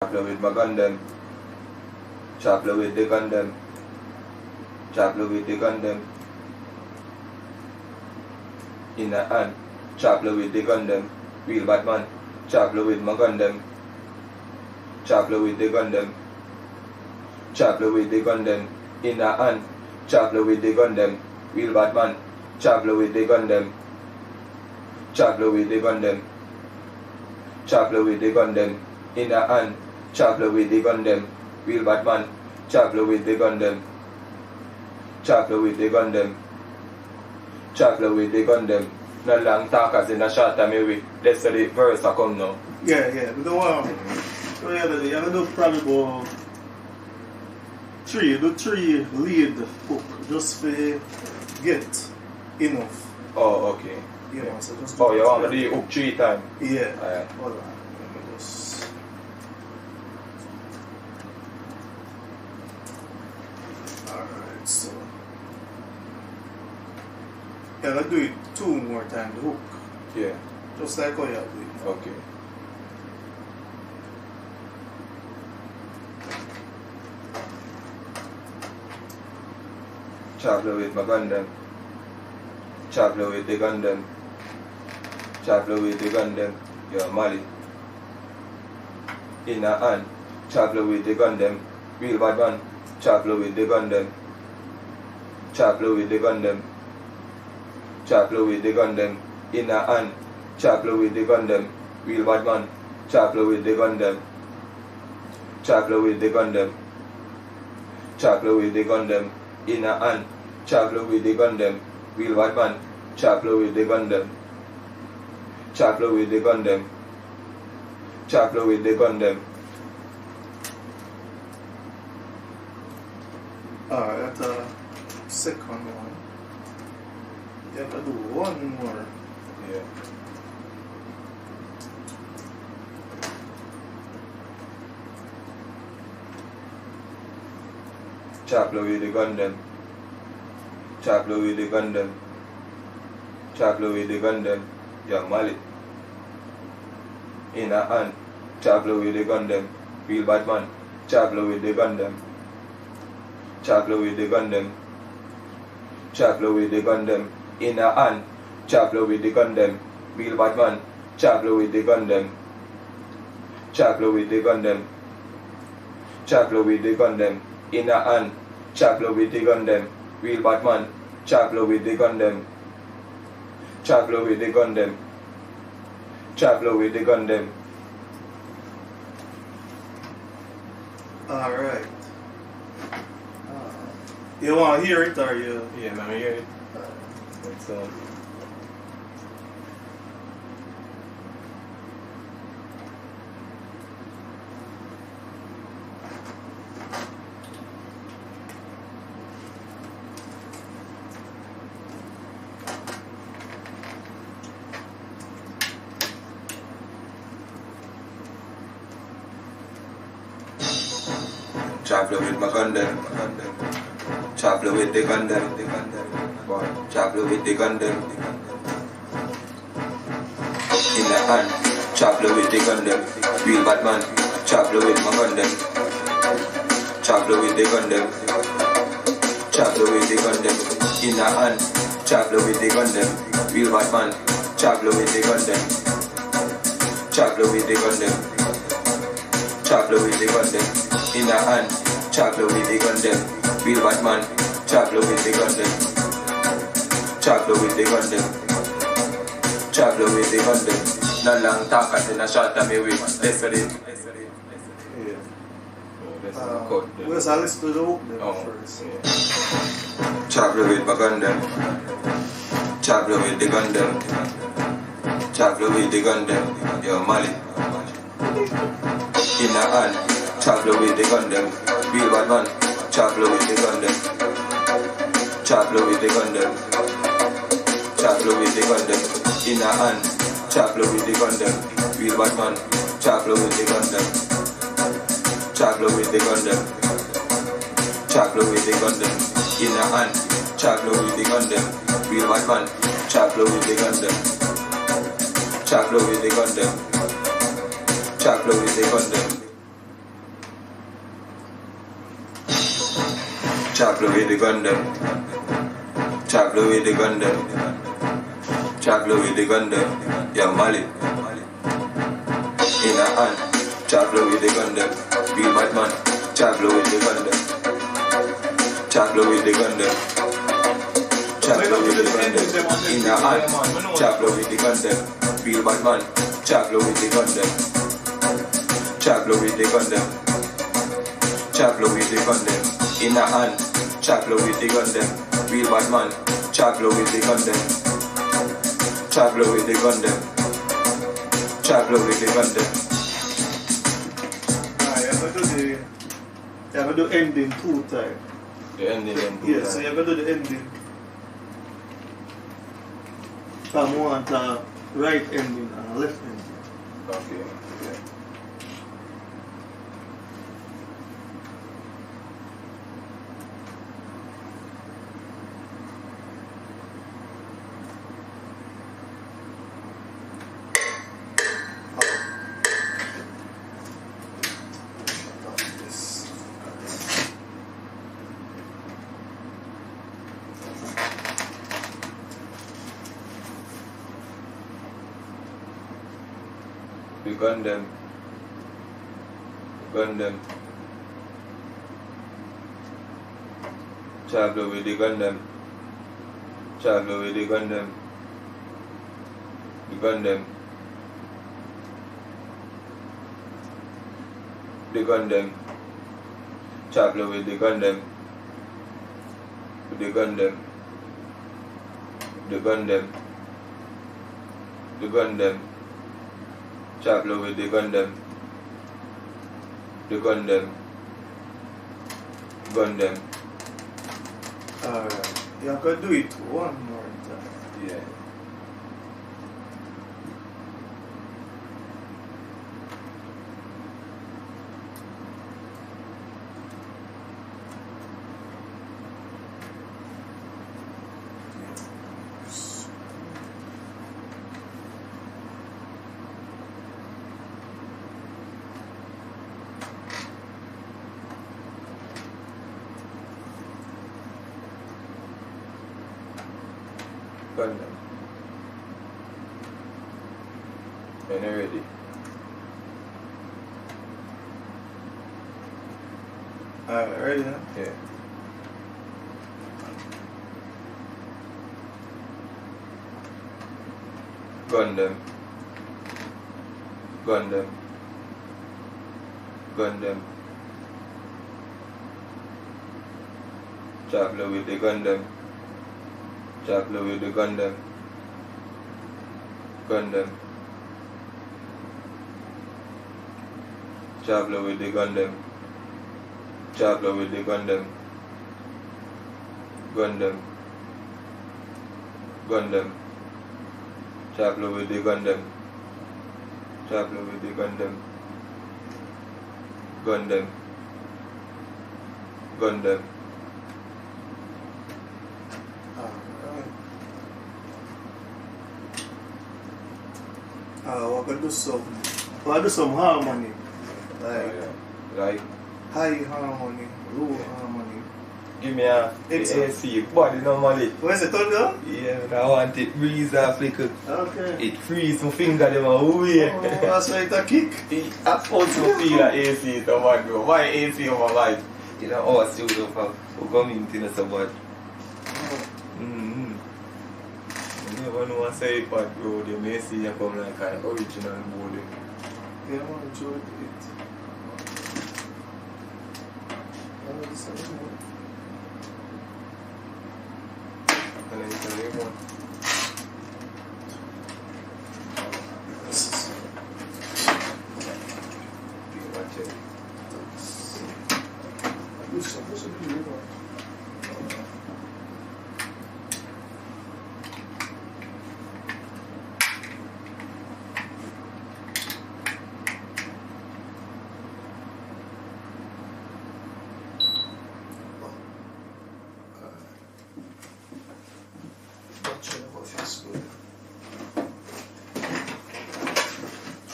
Chapler with my gun them. Chapler with the gun them. Chapler with the gun them. In a hand. Chapler with the gun them. Real bad man. Chapler with my gun them. Chapler with the gun them. Chapler with the gun them. In a hand. Chapler with the gun them. Real bad man. Chapler with the gun them. Chapler with the gun them. Chapler with the gun them. In a hand. Chapler with the gun them. Real bad man. Chapler with the gun them. Chapler with the gun them. Chapler with the gun them. No long talk as in a short time away. That's the verse I come now. Yeah. We don't want so yeah, you have to do probably about three lead hook just to get enough. Oh, okay. You know, so just you want me to do hook 3 times? Yeah. Alright. Hold on. Let me just. Alright, so. Yeah, let's do it 2 more times, the hook. Yeah. Just like how you do it. Okay. Chapler with my gun them. Chapler with the gun them. Chapler with the gun them. You're Mali. In a hand. Chapler with the gun them. Real bad man. Chapler with the gun them. Chapler with the gun them. Chapler with the gun them. In a hand. Chapler with the gun them. Real bad man. Chapler with the gun them. Chapler with the gun them. Chapler with the gun them. In a hand. Chapler with the gun them. Real bad man. Chapler with the gun them. Chapler with the gun them. Chapler with the gun them. Alright, that's a second one. You have to do one more. Yeah. Chapler with the gun them. Chapler with the gun them. Chapler with the gun them. Young Mali. In a hand. Chapler with the gun them. Real bad man. Chapler with the gun them. Chapler with the gun them. Chapler with the gun them. In a hand. Chapler with the gun them. Real bad man. Chapler with the gun them. Chapler with the gun them. Chapler with the gun them. In a hand. Chapler with the gun them. Real bad man. Chapler with the gun them. Chapler with the gun them. Chapler with the gun them. Alright. You want to hear it or you? Yeah, let me hear it. So. Chapler with my gun them. Chapler with the gun them. Chapler with the gun them. In the hand. Chapler with the gun them. Real bad man. Chapler with my gun them. Chapler with the gun them. Chapler with the gun them. In the hand. Chapler with the gun them. Real bad man. Chapler with the gun them. Chapler with the gun them. Chapler with the gun them. In the hand. Chapler with the gun them. Real bad man. Chapler with the gun them. Chapler with the gun them. Chapler with the gun them. No long talk as in a short time away. Let's get it. Where's I listen to the hook first? Chapler with my gun them. Chapler with the gun them. Chapler with the gun them. Yo, Mali. In a hand. Chapler with the gun them. Real bad man. Chapler with the gun them. Chapler with the gun them. Chapler with the gun them. In a hand. Chapler with the gun them. Real bad man. Chapler with the gun them. Chapler with the gun them. Chapler with the gun them. In a hand. Chapler with the gun them. Real bad man. Chapler with the gun them. Chapler with the gun them. Chapler with the gun them. Chocolate with the gun them. Chocolate with the gun them. Chocolate with the gun them. Yeah, Mali. In a hand. Chocolate with the gun them. Real bad man. Chocolate with the gun them. Chocolate with the gun them. Chocolate with the gun them. In a hand. Chocolate with the gun them. Real bad man. Chocolate with the gun them. Chocolate with the gun them. Chocolate with the gun them. In a hand. Chocolate with the gun them. Real bad man. Chocolate with the gun them. Chocolate with the gun them. Chocolate with the gun them. You have to do ending 2 times. The ending and Yes, so you have to do the ending. I want a right ending and a left ending. Okay. Yeah. We gun them. Gun them. Chocolate with the gun them. Chocolate with the gun them. The gun them. The gun them. Chocolate with the gun them. The gun them. The gun them. The gun them. Chocolate with the gun them. The gun them. Gun them. Alright. You have to do it one more time. Yeah. Gun them. When you're ready. Alright, ready now? Yeah. Gun them. Gun them. Gun them. Chocolate with the gun them. Chocolate with the gun them. Gun them. Chocolate with the gun them. Chocolate with the gun them. Gun them. Gun them. Chocolate with the gun them. Chocolate with the gun them. Gun them. Gun them. We're gonna do some harmony. Like, High harmony, low harmony. give me a AC body normally. Where's the third girl? Yeah, I want it breeze and flicker. Okay. It freeze my finger them away. Oh, that's why it's a kick. I supposed to feel that AC is the one bro. Why AC in my life? You know, our studio for community so much. You never know what I say it, but bro, they may see you come like kind of original body. Yeah, I want to enjoy it. And then you can leave one. Watch it.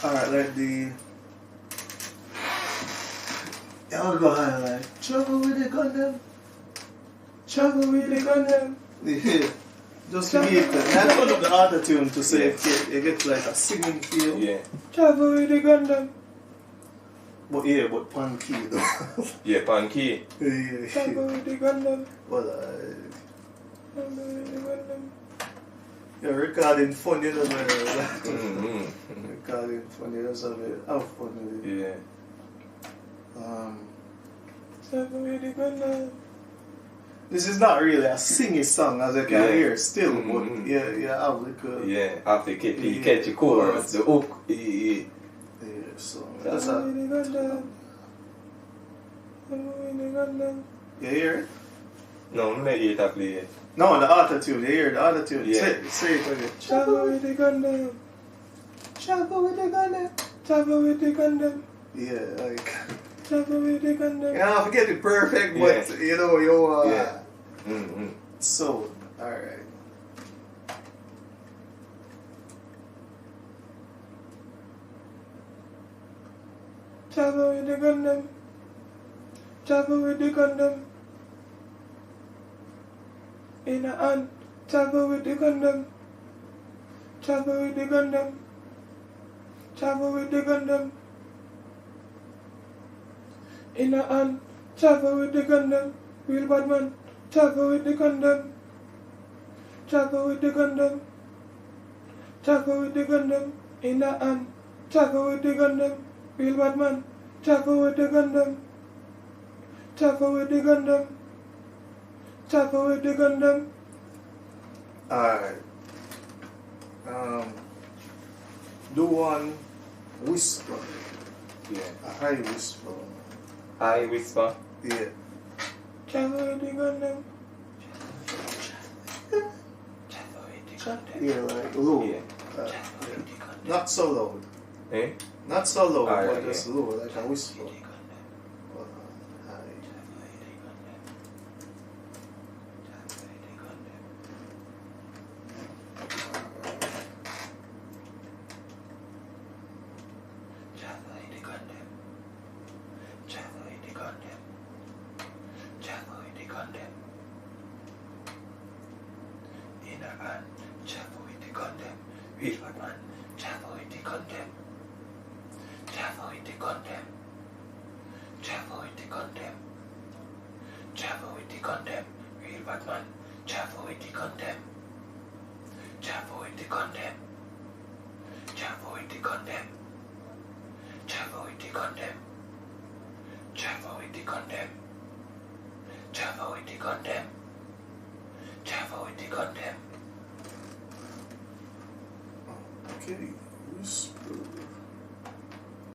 Alright, like the I'll go highlight. Trouble with the gun them. Travel with the Gundam. Yeah. Just to make it. And I put up the other tune to say you get like a singing feel. Yeah. Travel with the Gundam. But yeah, but pan key though. Yeah, pan key. Yeah. Travel with the Gundam. Well, Travel with the Gundam. you're recording fun, you know, man. Mm-hmm. Recording fun, you know, so have fun with it. Yeah. Travel with the Gundam. This is not really a singing song as I can hear still, Mm-hmm. but yeah, I would Yeah, after you catch the chorus, the hook. Yeah. So That's that's a. You hear it? No, I'm not here to play it. No, the auto tune. You hear the auto tune? Yeah. Say it again. Travel with the Gundam. Travel with the Gundam. Travel with the Gundam. Yeah, like. Travel with the Gundam. Yeah, I forget it perfect, but you know, you Yeah. Mm-hmm. So, alright. Travel with the Gundam. Travel with the Gundam. In a hand. Travel with the Gundam. Travel with the Gundam. Travel with the Gundam. In a hand. Travel with the Gundam. Real bad man. Travel with the Gundam. Travel with the Gundam. Travel with the Gundam. In a hand. Travel with the Gundam. Real bad man. Travel with the Gundam. Travel with the Gundam. Travel with the Gundam. Alright. Do one whisper. Yeah. A high whisper. I whisper. Yeah. Travel with the Gundam. Travel with the Gundam. Yeah, like low. Yeah. Not so loud. Eh? Not so loud, Alright, but just low, like a whisper. Real bad man. Travel with the Gundam. Travel with the Gundam. Travel with the Gundam. Travel with the Gundam. Real bad man. Travel with the Gundam. Travel with the Gundam. Travel with the Gundam. Travel with the Gundam. Travel with the Gundam. Travel with the Gundam. Travel with the Gundam. Okay, whisper.